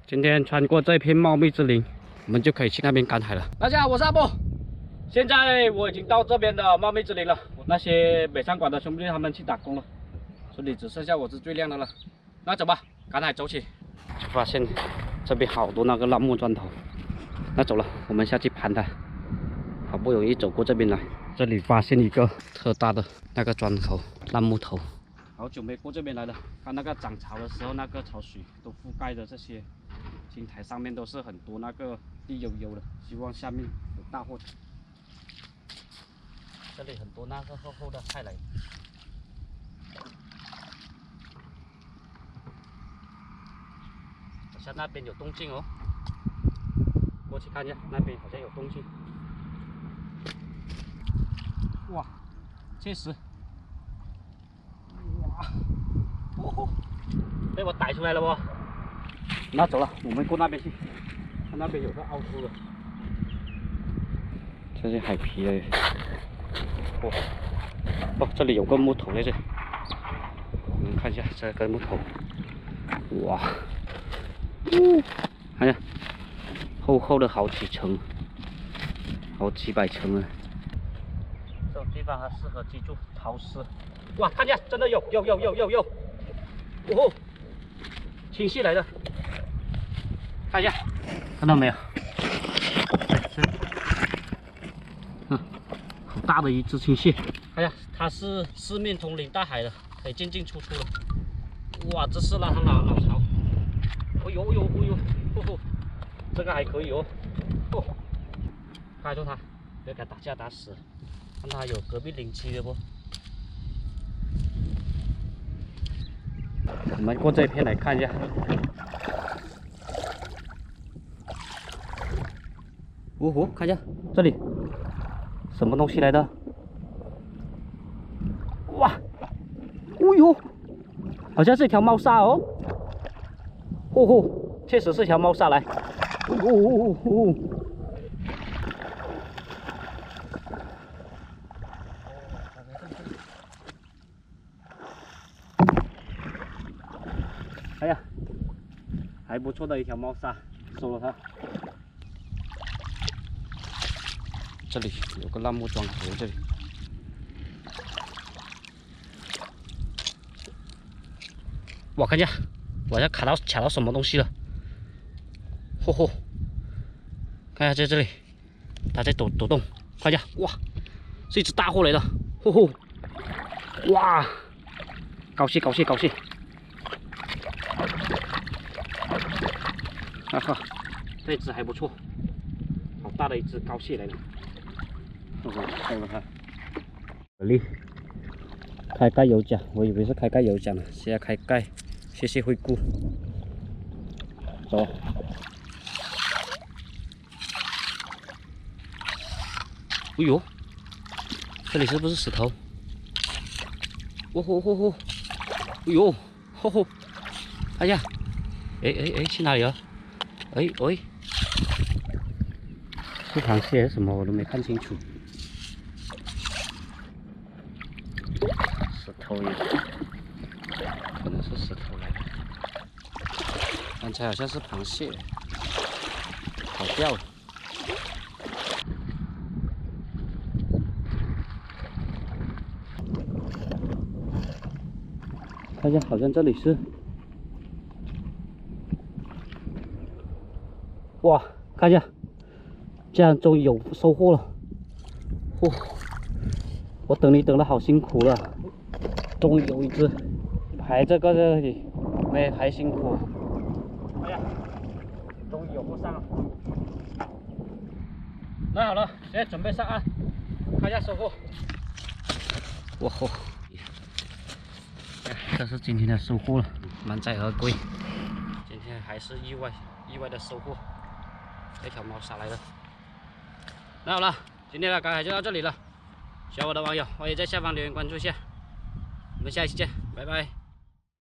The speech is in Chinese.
今天穿过这片茂密之林，我们就可以去那边赶海了。大家好，我是阿波。现在我已经到这边的茂密之林了。那些北上广的兄弟他们去打工了，这里只剩下我是最亮的了。那走吧，赶海走起。就发现这边好多那个烂木砖头。那走了，我们下去盘它。好不容易走过这边来，这里发现一个特大的那个砖头、烂木头。好久没过这边来了，看那个涨潮的时候，那个潮水都覆盖的这些青苔上面都是很多那个绿油油的，希望下面有大货。这里很多那个厚厚的菜蕾。好像那边有动静哦，过去看一下，那边好像有动静。哇，确实，哇，哦，被我逮出来了不？那走了，我们过那边去，看那边有个凹凸的，这是海皮的。哦，这里有个木头在这里，我们看一下这根木头，哇，看一下，厚厚的好几层，好几百层啊！这种地方还适合居住，潮湿。哇，看一下，真的有，哦，青蟹来的，看一下，看到没有？好大的一只青蟹！哎呀，它是四面通临大海的，可以进进出出的。哇，这是老巢。哎呦，这个还可以哦。拍住它，不要给它打架打死。看它有隔壁邻居的不？我们过这一片来看一下。哦，看一下这里，什么东西来的？哇，哦呦，好像是一条猫鲨哦。确实是条猫鲨来。哎呀，还不错的一条猫鲨，收了它。这里有个烂木桩头，这里。我看一下，我要卡到什么东西了？看一下在这里，它在抖动，看一下，哇，是一只大货来的，哇，高蟹，哈哈，这只还不错，好大的一只高蟹来的，收了它。蛤蜊，开盖有奖，我以为是开盖有奖了，现在开盖，谢谢惠顾。走。哎呦，这里是不是石头？哎呦，哎呀，哎，去哪里了？哎，是螃蟹还是什么？我都没看清楚。石头也，可能是石头来的。刚才好像是螃蟹，跑掉了。看一下，好像这里是，哇，看一下，这样终于有收获了。我等你等了好辛苦了，终于有一只，排这里，没还辛苦。哎呀，终于有货上了。那好了，现在准备上岸，看一下收获。哇吼！这是今天的收获了，满载而归。今天还是意外的收获，这条猫鲨来的。那好了，今天的赶海就到这里了。喜欢我的网友，欢迎在下方留言关注一下。我们下一期见，拜拜。